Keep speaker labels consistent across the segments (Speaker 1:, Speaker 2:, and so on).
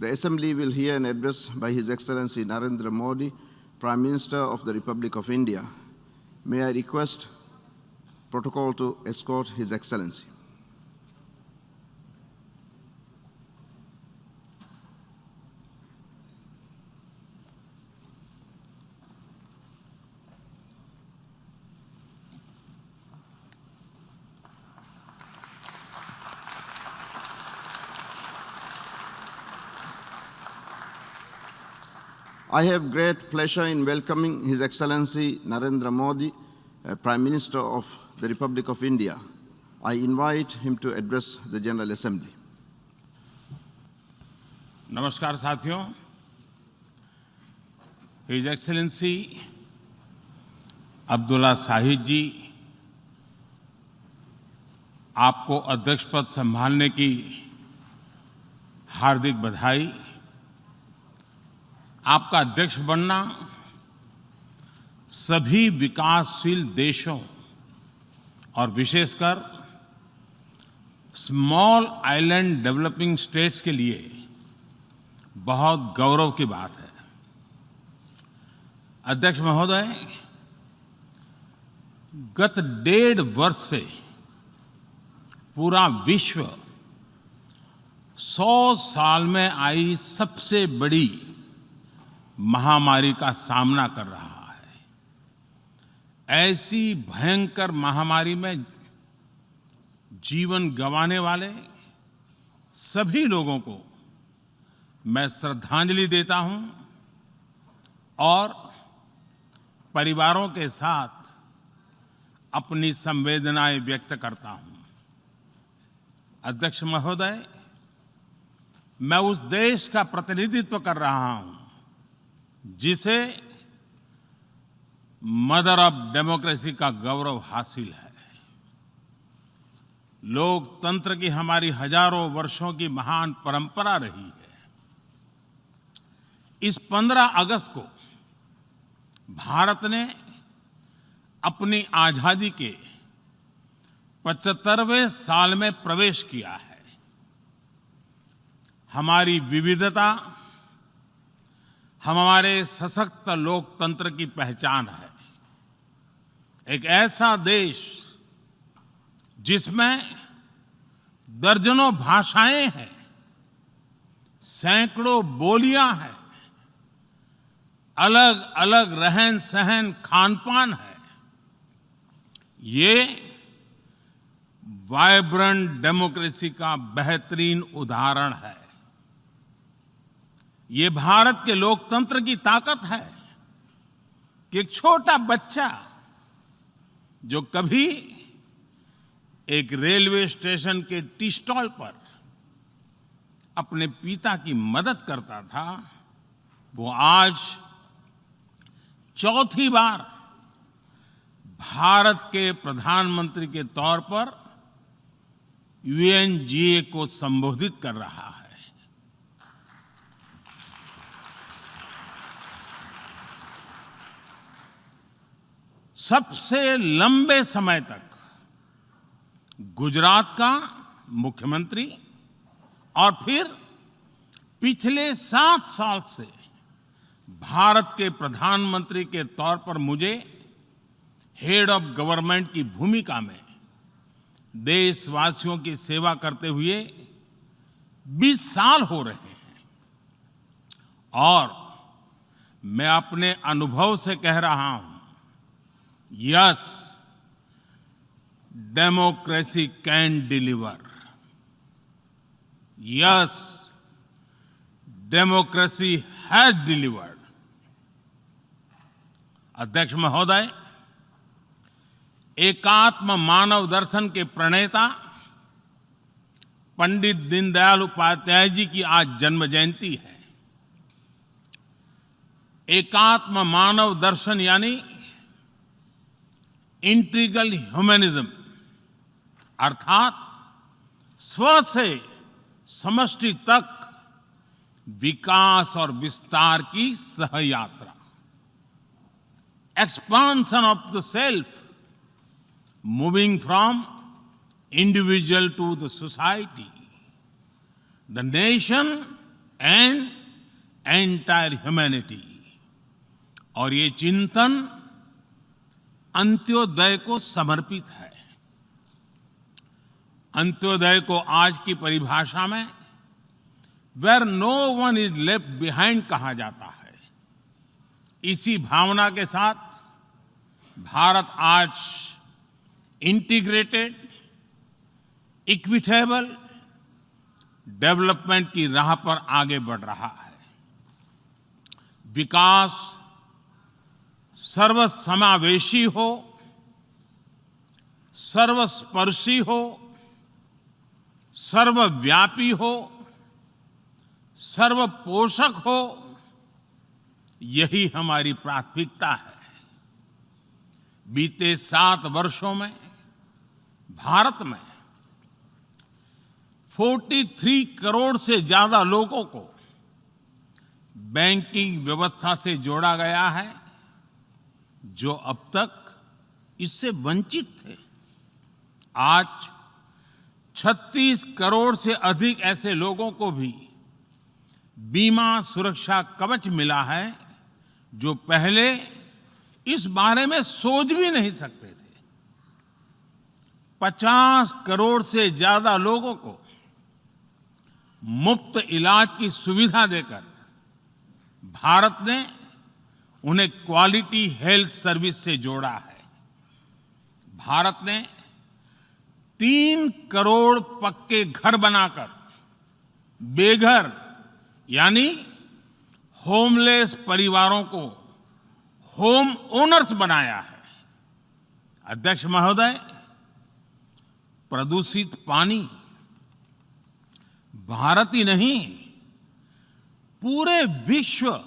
Speaker 1: The Assembly will hear an address by His Excellency Narendra Modi, Prime Minister of the Republic of India. May I request protocol to escort His Excellency. I have great pleasure in welcoming His Excellency Narendra Modi, Prime Minister of the Republic of India. I invite him to address the General Assembly.
Speaker 2: नमस्कार साथियों, His Excellency Abdulla Shahid जी, आपको अध्यक्ष पद संभालने की हार्दिक बधाई। आपका अध्यक्ष बनना सभी विकासशील देशों और विशेषकर स्मॉल आइलैंड डेवलपिंग स्टेट्स के लिए बहुत गौरव की बात है। अध्यक्ष महोदय, गत 1.5 वर्ष से पूरा विश्व 100 साल में आई सबसे बड़ी महामारी का सामना कर रहा है। ऐसी भयंकर महामारी में जीवन गंवाने वाले सभी लोगों को मैं श्रद्धांजलि देता हूं और परिवारों के साथ अपनी संवेदनाएं व्यक्त करता हूं। अध्यक्ष महोदय, मैं उस देश का प्रतिनिधित्व कर रहा हूं जिसे मदर ऑफ डेमोक्रेसी का गौरव हासिल है। लोकतंत्र की हमारी हजारों वर्षों की महान परंपरा रही है। इस 15 अगस्त को भारत ने अपनी आजादी के 75वें साल में प्रवेश किया है। हमारी विविधता हमारे सशक्त लोकतंत्र की पहचान है। एक ऐसा देश जिसमें दर्जनों भाषाएं हैं, सैकड़ों बोलियां हैं, अलग अलग रहन सहन खान-पान है। ये वाइब्रेंट डेमोक्रेसी का बेहतरीन उदाहरण है। ये भारत के लोकतंत्र की ताकत है कि एक छोटा बच्चा जो कभी एक रेलवे स्टेशन के टी स्टॉल पर अपने पिता की मदद करता था, वो आज चौथी बार भारत के प्रधानमंत्री के तौर पर UNGA को संबोधित कर रहा है। सबसे लंबे समय तक गुजरात का मुख्यमंत्री और फिर पिछले 7 साल से भारत के प्रधानमंत्री के तौर पर मुझे हेड ऑफ गवर्नमेंट की भूमिका में देशवासियों की सेवा करते हुए 20 साल हो रहे हैं। और मैं अपने अनुभव से कह रहा हूं, yes, democracy can deliver. Yes, democracy has delivered. अध्यक्ष महोदय, एकात्म मानव दर्शन के प्रणेता पंडित दीनदयाल उपाध्याय जी की आज जन्म जयंती है। एकात्म मानव दर्शन यानी इंटीग्रल ह्यूमनिज्म, अर्थात स्व से समष्टि तक विकास और विस्तार की सहयात्रा। Expansion of the self, moving from individual to the society, the nation and entire humanity. और ये चिंतन अंत्योदय को समर्पित है। अंत्योदय को आज की परिभाषा में where no one is left behind कहा जाता है। इसी भावना के साथ भारत आज इंटीग्रेटेड, इक्विटेबल डेवलपमेंट की राह पर आगे बढ़ रहा है। विकास सर्वसमावेशी हो, सर्वस्पर्शी हो, सर्वव्यापी हो, सर्वपोषक हो, यही हमारी प्राथमिकता है। बीते 7 वर्षों में भारत में 43 करोड़ से ज्यादा लोगों को बैंकिंग व्यवस्था से जोड़ा गया है, जो अब तक इससे वंचित थे। आज 36 करोड़ से अधिक ऐसे लोगों को भी बीमा सुरक्षा कवच मिला है, जो पहले इस बारे में सोच भी नहीं सकते थे। 50 करोड़ से ज्यादा लोगों को मुफ्त इलाज की सुविधा देकर भारत ने उन्हें क्वालिटी हेल्थ सर्विस से जोड़ा है। भारत ने 3 करोड़ पक्के घर बनाकर बेघर यानी होमलेस परिवारों को होम ओनर्स बनाया है। अध्यक्ष महोदय, प्रदूषित पानी भारत ही नहीं, पूरे विश्व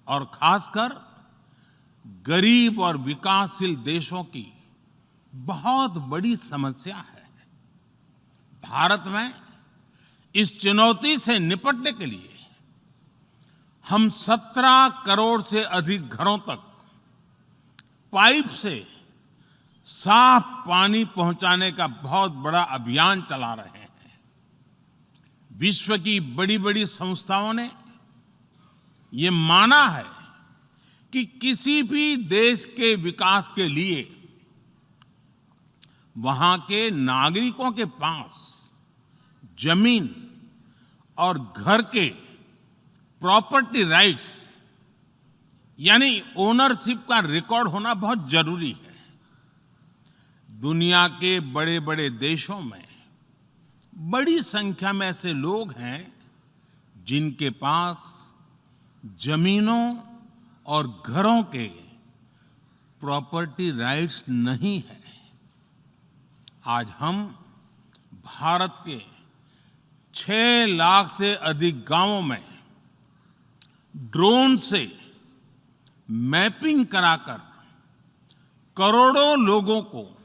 Speaker 2: और खासकर गरीब और विकासशील देशों की बहुत बड़ी समस्या है। भारत में इस चुनौती से निपटने के लिए हम 17 करोड़ से अधिक घरों तक पाइप से साफ पानी पहुंचाने का बहुत बड़ा अभियान चला रहे हैं। विश्व की बड़ी-बड़ी संस्थाओं ने ये माना है कि किसी भी देश के विकास के लिए वहां के नागरिकों के पास जमीन और घर के प्रॉपर्टी राइट्स यानी ओनरशिप का रिकॉर्ड होना बहुत जरूरी है। दुनिया के बड़े-बड़े देशों में बड़ी संख्या में ऐसे लोग हैं जिनके पास जमीनों और घरों के प्रॉपर्टी राइट्स नहीं है। आज हम भारत के 6 लाख से अधिक गांवों में ड्रोन से मैपिंग कराकर करोड़ों लोगों को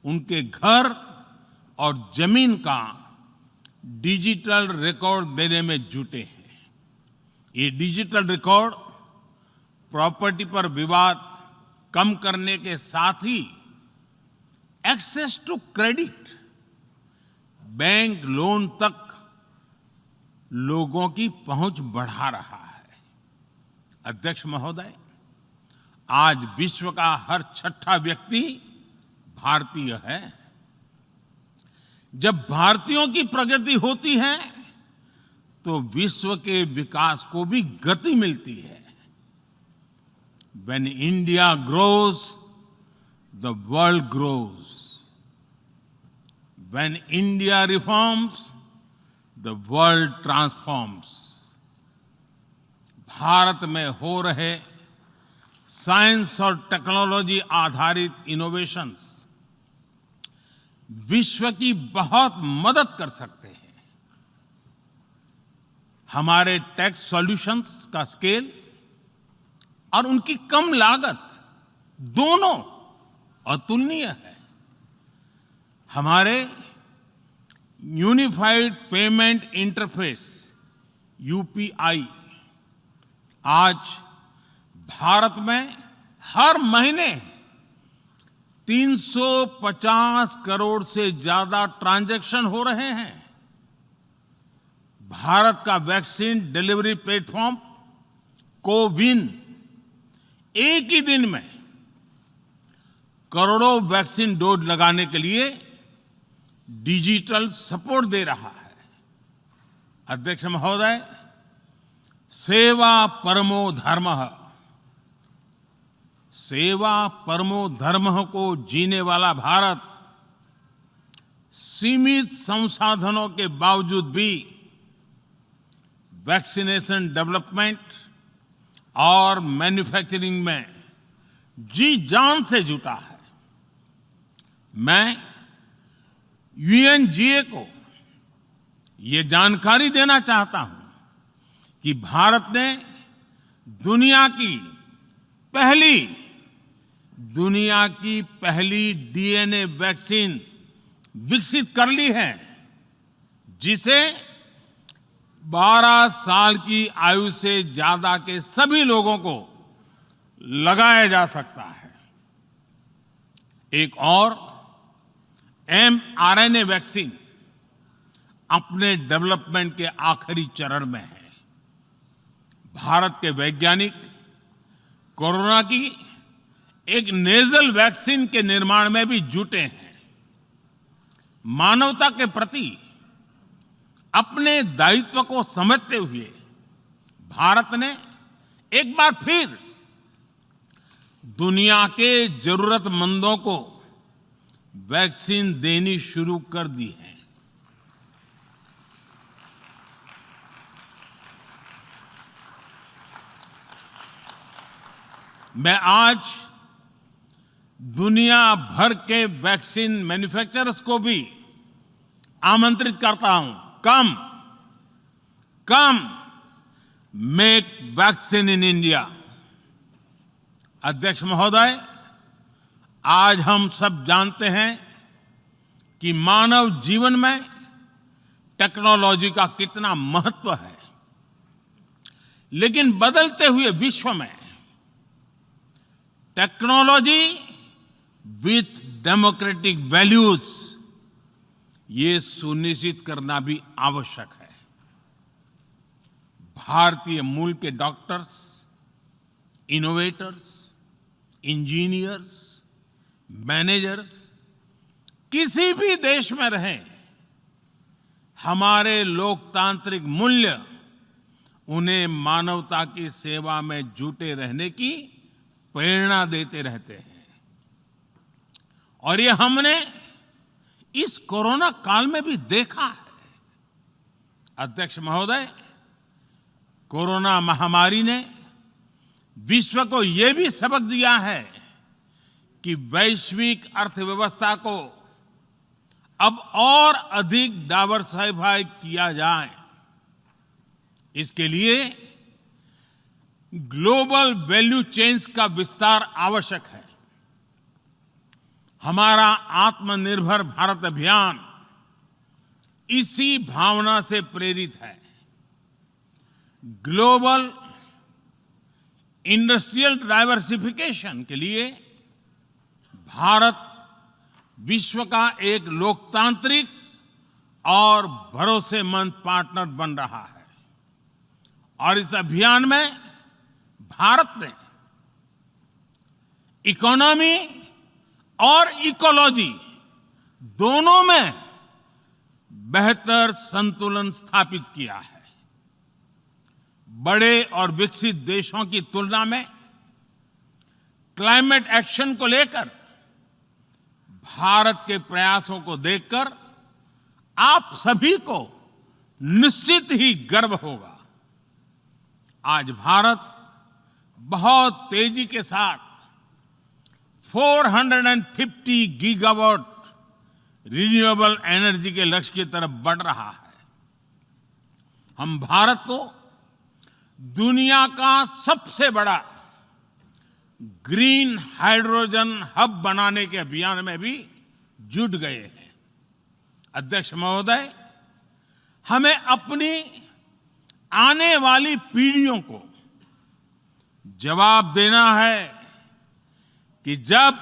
Speaker 2: उनके घर और जमीन का डिजिटल रिकॉर्ड देने में जुटे हैं। ये डिजिटल रिकॉर्ड प्रॉपर्टी पर विवाद कम करने के साथ ही access to credit, bank loan तक लोगों की पहुंच बढ़ा रहा है। अध्यक्ष महोदय, आज विश्व का हर 6ठा व्यक्ति भारतीय है। जब भारतीयों की प्रगति होती है तो विश्व के विकास को भी गति मिलती है। When India grows, the world grows. When India reforms, the world transforms. Bharat में हो रहे साइंस और टेक्नोलॉजी आधारित इनोवेशंस विश्व की बहुत मदद कर सकते हैं। हमारे टेक सॉल्यूशंस का स्केल और उनकी कम लागत दोनों अतुलनीय है। हमारे यूनिफाइड पेमेंट इंटरफेस यूपीआई आज भारत में हर महीने 350 करोड़ से ज्यादा ट्रांजैक्शन हो रहे हैं। भारत का वैक्सीन डिलीवरी प्लेटफॉर्म कोविन एक ही दिन में करोड़ों वैक्सीन डोज लगाने के लिए डिजिटल सपोर्ट दे रहा है। अध्यक्ष महोदय, सेवा परमो धर्मः, सेवा परमो धर्मः को जीने वाला भारत सीमित संसाधनों के बावजूद भी वैक्सीनेशन डेवलपमेंट और मैन्युफैक्चरिंग में जी जान से जुटा है। मैं यूएनजीए को ये जानकारी देना चाहता हूं कि भारत ने दुनिया की पहली डीएनए वैक्सीन विकसित कर ली है, जिसे 12 साल की आयु से ज्यादा के सभी लोगों को लगाया जा सकता है। एक और mRNA वैक्सीन अपने डेवलपमेंट के आखिरी चरण में है। भारत के वैज्ञानिक कोरोना की एक नेजल वैक्सीन के निर्माण में भी जुटे हैं। मानवता के प्रति अपने दायित्व को समझते हुए भारत ने एक बार फिर दुनिया के जरूरतमंदों को वैक्सीन देनी शुरू कर दी है। मैं आज दुनिया भर के वैक्सीन मैन्युफैक्चरर्स को भी आमंत्रित करता हूं, कम मेक वैक्सीन इन इंडिया। अध्यक्ष महोदय, आज हम सब जानते हैं कि मानव जीवन में टेक्नोलॉजी का कितना महत्व है, लेकिन बदलते हुए विश्व में टेक्नोलॉजी विथ डेमोक्रेटिक वैल्यूज, ये सुनिश्चित करना भी आवश्यक है। भारतीय मूल के डॉक्टर्स, इनोवेटर्स, इंजीनियर्स, मैनेजर्स किसी भी देश में रहें, हमारे लोकतांत्रिक मूल्य उन्हें मानवता की सेवा में जुटे रहने की प्रेरणा देते रहते हैं। और ये हमने इस कोरोना काल में भी देखा है। अध्यक्ष महोदय, कोरोना महामारी ने विश्व को ये भी सबक दिया है कि वैश्विक अर्थव्यवस्था को अब और अधिक डाइवर्सिफाई किया जाए। इसके लिए ग्लोबल वैल्यू चेन्स का विस्तार आवश्यक है। हमारा आत्मनिर्भर भारत अभियान इसी भावना से प्रेरित है। ग्लोबल इंडस्ट्रियल डाइवर्सिफिकेशन के लिए भारत विश्व का एक लोकतांत्रिक और भरोसेमंद पार्टनर बन रहा है। और इस अभियान में भारत ने इकोनॉमी और इकोलॉजी दोनों में बेहतर संतुलन स्थापित किया है। बड़े और विकसित देशों की तुलना में क्लाइमेट एक्शन को लेकर भारत के प्रयासों को देखकर आप सभी को निश्चित ही गर्व होगा। आज भारत बहुत तेजी के साथ 450 गीगावाट रिन्यूएबल एनर्जी के लक्ष्य की तरफ बढ़ रहा है। हम भारत को दुनिया का सबसे बड़ा ग्रीन हाइड्रोजन हब बनाने के अभियान में भी जुट गए हैं। अध्यक्ष महोदय, हमें अपनी आने वाली पीढ़ियों को जवाब देना है कि जब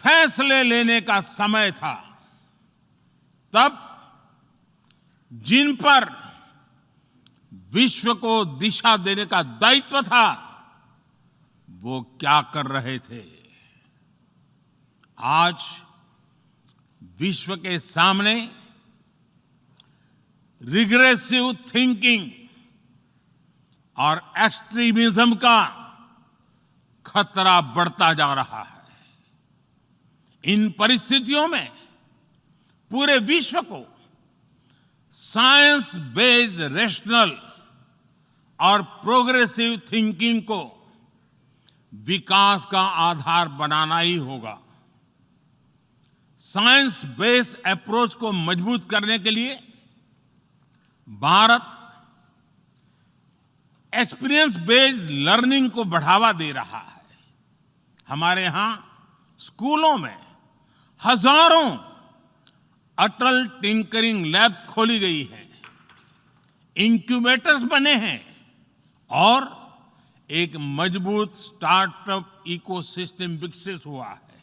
Speaker 2: फैसले लेने का समय था, तब जिन पर विश्व को दिशा देने का दायित्व था, वो क्या कर रहे थे। आज विश्व के सामने रिग्रेसिव थिंकिंग और एक्सट्रीमिज्म का खतरा बढ़ता जा रहा है। इन परिस्थितियों में पूरे विश्व को साइंस बेस्ड रैशनल और प्रोग्रेसिव थिंकिंग को विकास का आधार बनाना ही होगा। साइंस बेस्ड अप्रोच को मजबूत करने के लिए भारत एक्सपीरियंस बेस्ड लर्निंग को बढ़ावा दे रहा है। हमारे यहां स्कूलों में हजारों अटल टिंकरिंग लैब्स खोली गई हैं, इंक्यूबेटर्स बने हैं और एक मजबूत स्टार्टअप इकोसिस्टम विकसित हुआ है।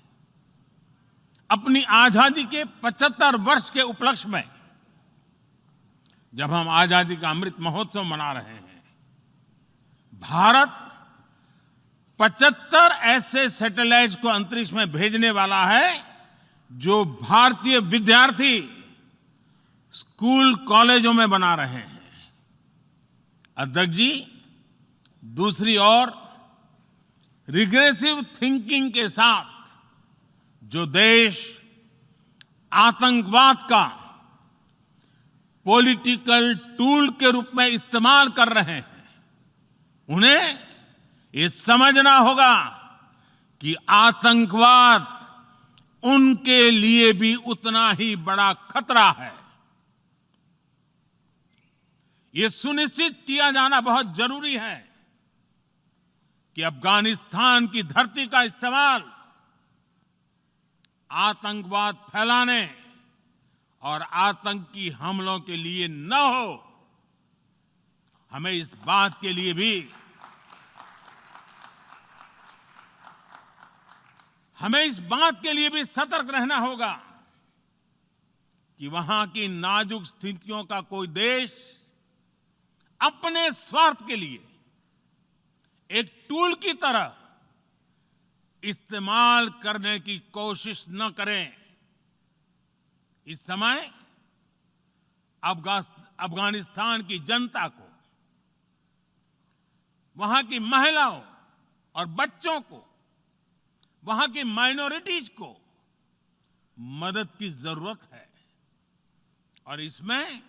Speaker 2: अपनी आजादी के 75 वर्ष के उपलक्ष्य में जब हम आजादी का अमृत महोत्सव मना रहे हैं, भारत 75 ऐसे सैटेलाइट्स को अंतरिक्ष में भेजने वाला है जो भारतीय विद्यार्थी स्कूल कॉलेजों में बना रहे हैं। अध्यक्ष जी, दूसरी ओर रिग्रेसिव थिंकिंग के साथ जो देश आतंकवाद का पॉलिटिकल टूल के रूप में इस्तेमाल कर रहे हैं, उन्हें ये समझना होगा कि आतंकवाद उनके लिए भी उतना ही बड़ा खतरा है। ये सुनिश्चित किया जाना बहुत जरूरी है कि अफगानिस्तान की धरती का इस्तेमाल आतंकवाद फैलाने और आतंकी हमलों के लिए न हो। हमें इस बात के लिए भी सतर्क रहना होगा कि वहां की नाजुक स्थितियों का कोई देश अपने स्वार्थ के लिए एक टूल की तरह इस्तेमाल करने की कोशिश न करें। इस समय अफगानिस्तान की जनता को, वहां की महिलाओं और बच्चों को, वहां की माइनॉरिटीज को मदद की जरूरत है और इसमें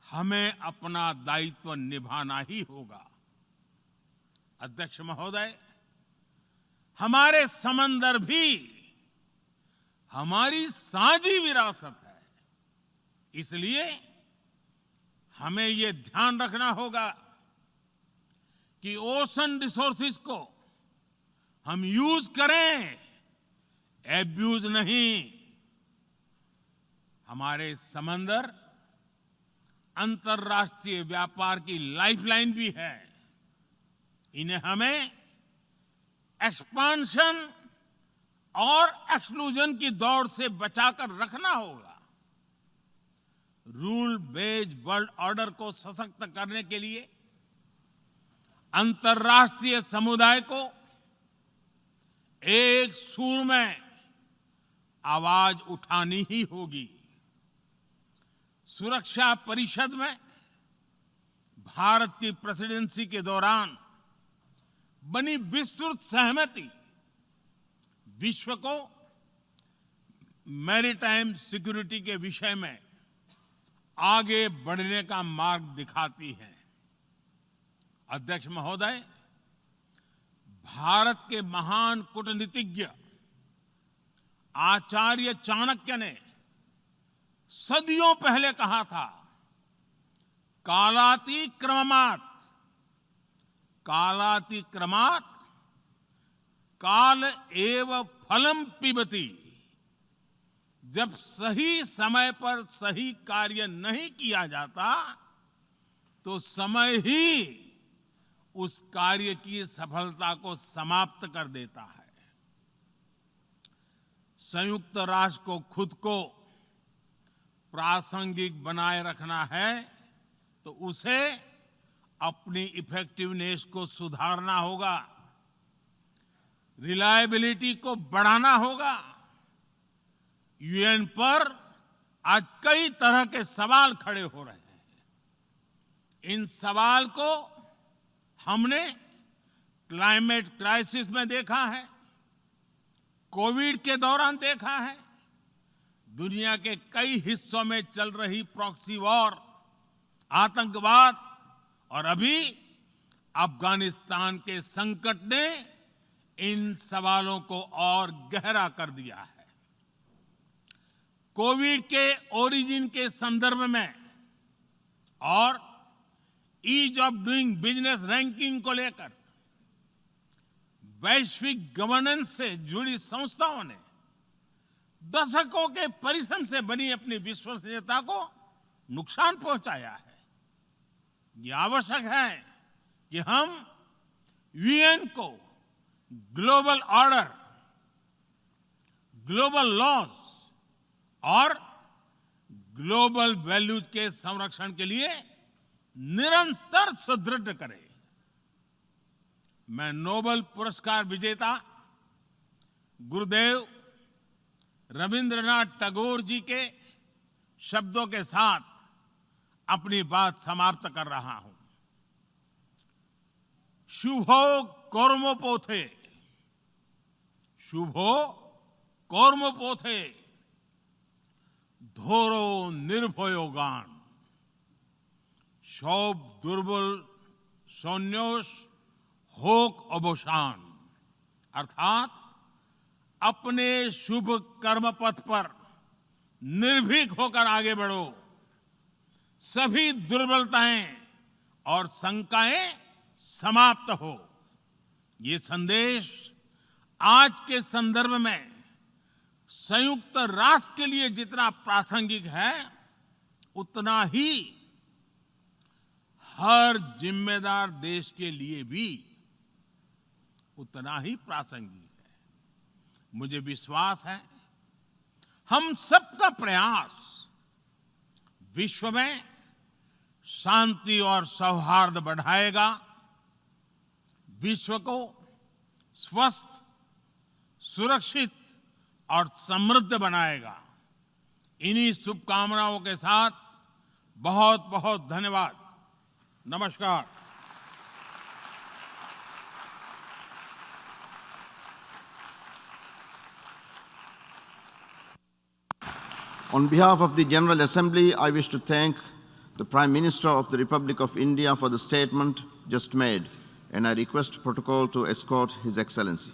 Speaker 2: हमें अपना दायित्व निभाना ही होगा। अध्यक्ष महोदय, हमारे समंदर भी हमारी साझी विरासत है, इसलिए हमें ये ध्यान रखना होगा कि ओशन रिसोर्सेज को हम यूज करें, एब्यूज नहीं। हमारे समंदर अंतर्राष्ट्रीय व्यापार की लाइफलाइन भी है। इन्हें हमें एक्सपांशन और एक्सक्लूजन की दौड़ से बचाकर रखना होगा। रूल बेस्ड वर्ल्ड ऑर्डर को सशक्त करने के लिए अंतर्राष्ट्रीय समुदाय को एक सुर में आवाज उठानी ही होगी। सुरक्षा परिषद में भारत की प्रेसिडेंसी के दौरान बनी विस्तृत सहमति विश्व को मैरीटाइम सिक्योरिटी के विषय में आगे बढ़ने का मार्ग दिखाती है। अध्यक्ष महोदय, भारत के महान कूटनीतिज्ञ आचार्य चाणक्य ने सदियों पहले कहा था, कालातिक्रमात् काल एव फलम पिबति। जब सही समय पर सही कार्य नहीं किया जाता तो समय ही उस कार्य की सफलता को समाप्त कर देता है। संयुक्त राष्ट्र को खुद को प्रासंगिक बनाए रखना है तो उसे अपनी इफेक्टिवनेस को सुधारना होगा, रिलायबिलिटी को बढ़ाना होगा। यूएन पर आज कई तरह के सवाल खड़े हो रहे हैं। इन सवाल को हमने क्लाइमेट क्राइसिस में देखा है, कोविड के दौरान देखा है, दुनिया के कई हिस्सों में चल रही प्रॉक्सी वॉर, आतंकवाद और अभी अफगानिस्तान के संकट ने इन सवालों को और गहरा कर दिया है। कोविड के ओरिजिन के संदर्भ में और ease of doing business ranking को लेकर वैश्विक गवर्नेंस से जुड़ी संस्थाओं ने दशकों के परिश्रम से बनी अपनी विश्वसनीयता को नुकसान पहुंचाया है। ये आवश्यक है कि हम यूएन को ग्लोबल ऑर्डर, ग्लोबल लॉज और ग्लोबल वैल्यूज के संरक्षण के लिए निरंतर सुदृढ़ करें। मैं नोबेल पुरस्कार विजेता गुरुदेव रविंद्रनाथ टैगोर जी के शब्दों के साथ अपनी बात समाप्त कर रहा हूं। शुभो कर्मोपोथे, शुभो कर्मोपोथे, धोरो निर्भयो गान, सौब दुर्बल सौन्योष होक अवसान। अर्थात अपने शुभ कर्म पथ पर निर्भीक होकर आगे बढ़ो, सभी दुर्बलताएं और शंकाएं समाप्त हो। ये संदेश आज के संदर्भ में संयुक्त राष्ट्र के लिए जितना प्रासंगिक है, उतना ही हर जिम्मेदार देश के लिए भी उतना ही प्रासंगिक है। मुझे विश्वास है हम सबका प्रयास विश्व में शांति और सौहार्द बढ़ाएगा, विश्व को स्वस्थ, सुरक्षित और समृद्ध बनाएगा। इन्हीं शुभकामनाओं के साथ बहुत बहुत धन्यवाद। नमस्कार।
Speaker 1: On behalf of the General Assembly, I wish to thank the Prime Minister of the Republic of India for the statement just made, and I request protocol to escort His Excellency.